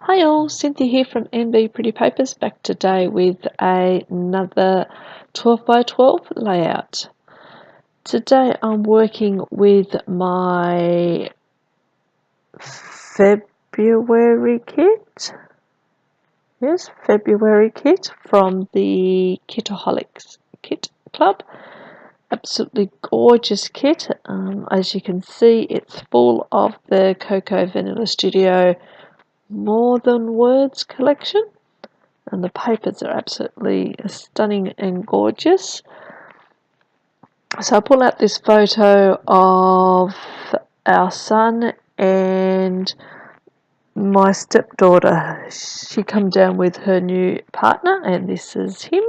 Hi all, Cynthia here from NB Pretty Papers, back today with another 12 by 12 layout. Today I'm working with my February kit. Yes, February kit from the Kitaholic Kit Club. Absolutely gorgeous kit. As you can see, it's full of the Cocoa Vanilla Studio More Than Words collection, and the papers are absolutely stunning and gorgeous. So I pull out this photo of our son and my stepdaughter. She come down with her new partner, and this is him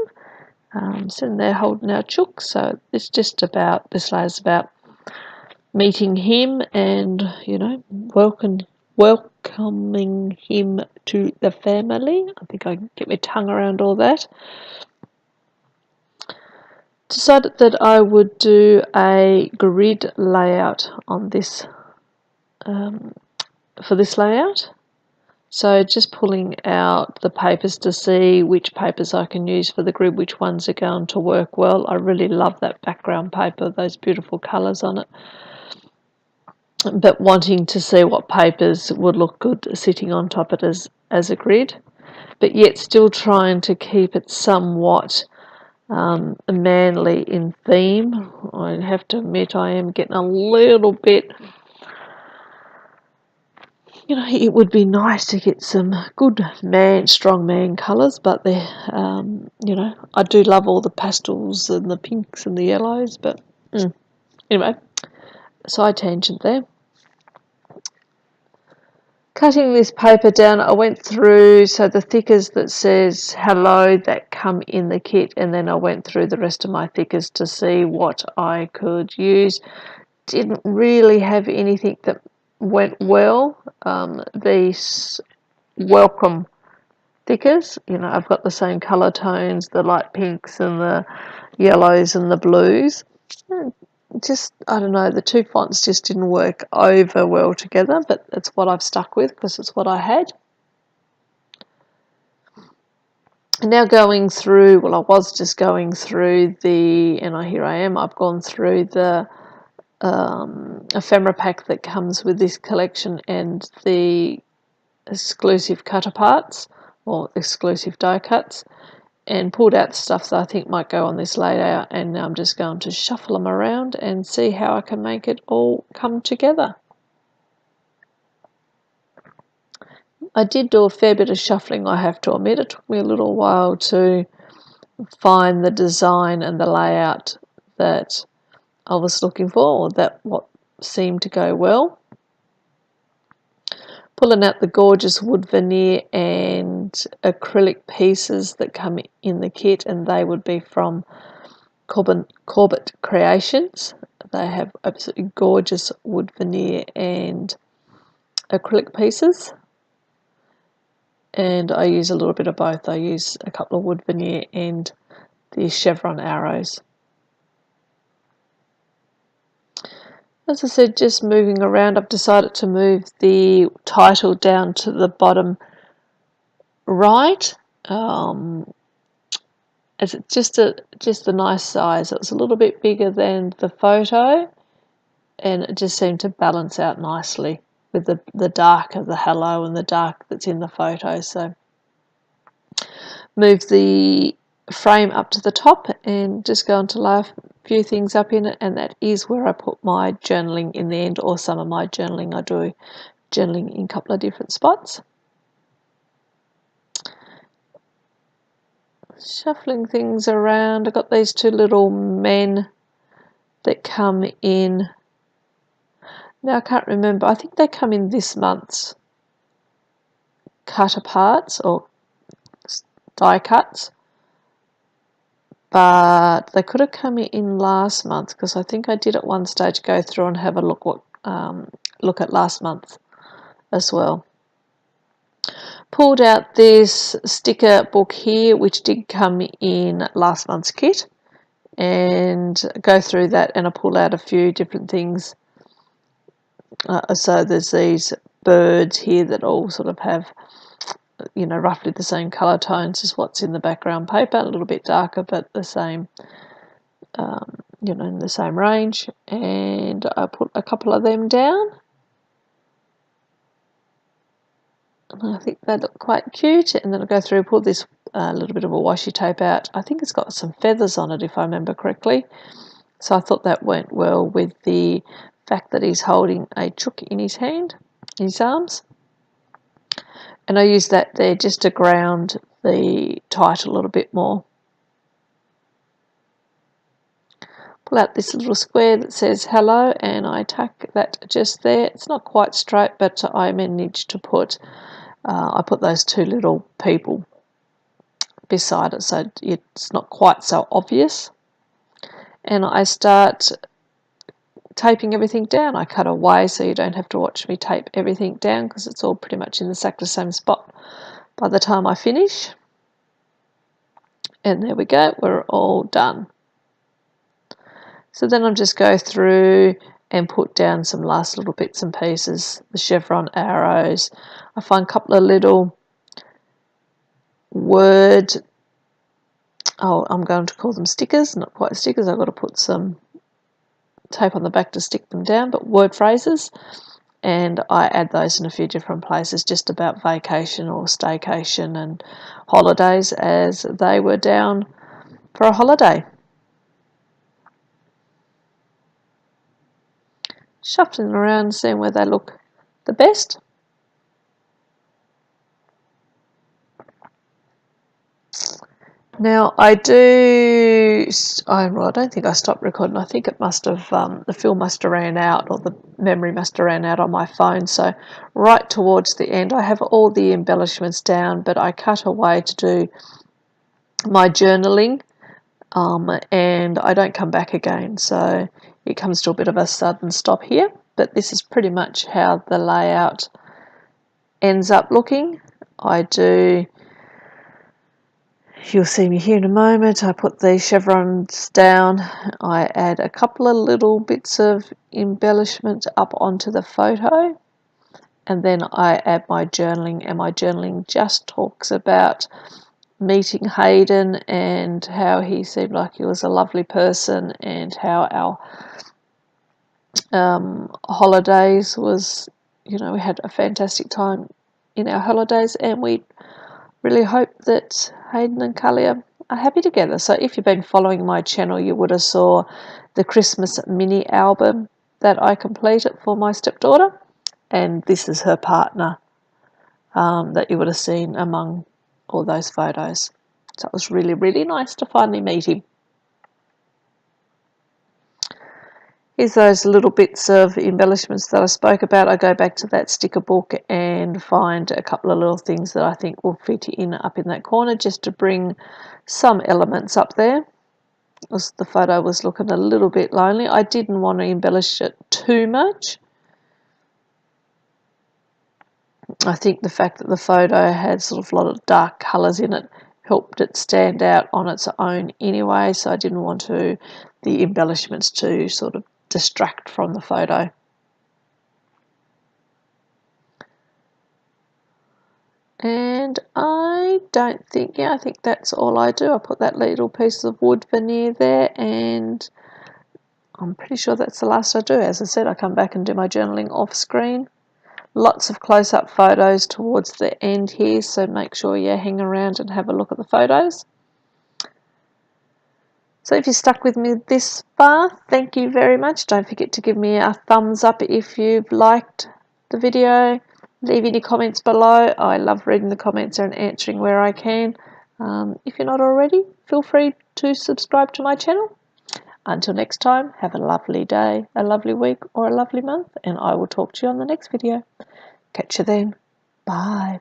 sitting there holding our chook. So it's just about, this layer's about meeting him and, you know, welcoming him to the family. I think I can get my tongue around all that. Decided that I would do a grid layout on this for this layout. So just pulling out the papers to see which papers I can use for the grid, which ones are going to work well. I really love that background paper, those beautiful colours on it. But wanting to see what papers would look good sitting on top of it as a grid, but yet still trying to keep it somewhat manly in theme. I have to admit I am getting a little bit, you know, it would be nice to get some good strong man colours, but they, you know, I do love all the pastels and the pinks and the yellows, but anyway, side tangent there. Cutting this paper down, I went through, so the thickers that says hello that come in the kit, and then I went through the rest of my thickers to see what I could use. Didn't really have anything that went well. These welcome thickers, you know, I've got the same colour tones, the light pinks and the yellows and the blues. Just, I don't know, the two fonts just didn't work over well together, but it's what I've stuck with because it's what I had. And now going through, well, I was just going through here I am, I've gone through the ephemera pack that comes with this collection and the exclusive cut aparts or exclusive die cuts, and pulled out the stuff that I think might go on this layout, and now I'm just going to shuffle them around and see how I can make it all come together. I did do a fair bit of shuffling, I have to admit. It took me a little while to find the design and the layout that I was looking for, or that what seemed to go well. Pulling out the gorgeous wood veneer and acrylic pieces that come in the kit, and they would be from Corbett Creations. They have absolutely gorgeous wood veneer and acrylic pieces, and I use a little bit of both. I use a couple of wood veneer and the chevron arrows. As I said, just moving around, I've decided to move the title down to the bottom right. As it's just a nice size. It was a little bit bigger than the photo, and it just seemed to balance out nicely with the dark of the hello and the dark that's in the photo. So move the frame up to the top and just going to lay a few things up in it, and that is where I put my journaling in the end, or some of my journaling. I do journaling in a couple of different spots. Shuffling things around. I've got these two little men that come in. Now I can't remember, I think they come in this month's cut aparts or die cuts, but they could have come in last month, because I think I did at one stage go through and have a look at last month as well. Pulled out this sticker book here, which did come in last month's kit, and go through that, and I pull out a few different things. So there's these birds here that all sort of have, you know, roughly the same colour tones as what's in the background paper, a little bit darker but the same, you know, in the same range. And I put a couple of them down. And I think they look quite cute. And then I'll go through, pull this little bit of a washi tape out. I think it's got some feathers on it if I remember correctly. So I thought that went well with the fact that he's holding a chook in his hand, in his arms. And I use that there just to ground the title a little bit more. Pull out this little square that says hello, and I tack that just there. It's not quite straight, but I managed to put, I put those two little people beside it, so it's not quite so obvious. And I start taping everything down. I cut away so you don't have to watch me tape everything down, because it's all pretty much in exactly the same spot by the time I finish. And there we go, we're all done. So then I'll just go through and put down some last little bits and pieces, the chevron arrows. I find a couple of little word, I'm going to call them stickers, not quite stickers, I've got to put some tape on the back to stick them down, but word phrases, and I add those in a few different places just about vacation or staycation and holidays, as they were down for a holiday. Shuffling around, seeing where they look the best. Now I don't think I stopped recording. I think it must have, the film must have ran out, or the memory must have ran out on my phone. So right towards the end, I have all the embellishments down, but I cut away to do my journaling, and I don't come back again. So it comes to a bit of a sudden stop here, but this is pretty much how the layout ends up looking. You'll see me here in a moment. I put the chevrons down. I add a couple of little bits of embellishment up onto the photo, and then I add my journaling, and my journaling just talks about meeting Hayden and how he seemed like he was a lovely person, and how our holidays was, you know, we had a fantastic time in our holidays, and we really hope that Hayden and Kalia are happy together. So if you've been following my channel, you would have saw the Christmas mini album that I completed for my stepdaughter, and this is her partner that you would have seen among all those photos. So it was really, really nice to finally meet him. Here's those little bits of embellishments that I spoke about. I go back to that sticker book and find a couple of little things that I think will fit in up in that corner, just to bring some elements up there. The photo was looking a little bit lonely. I didn't want to embellish it too much. I think the fact that the photo had sort of a lot of dark colours in it helped it stand out on its own anyway, so I didn't want the embellishments to sort of distract from the photo. And I think that's all I do. I put that little piece of wood veneer there, and I'm pretty sure that's the last I do. As I said, I come back and do my journaling off screen. Lots of close-up photos towards the end here, so make sure you hang around and have a look at the photos. So if you stuck with me this far, thank you very much. Don't forget to give me a thumbs up if you've liked the video. Leave any comments below. I love reading the comments and answering where I can. If you're not already, feel free to subscribe to my channel. Until next time, have a lovely day, a lovely week, or a lovely month, and I will talk to you on the next video. Catch you then. Bye.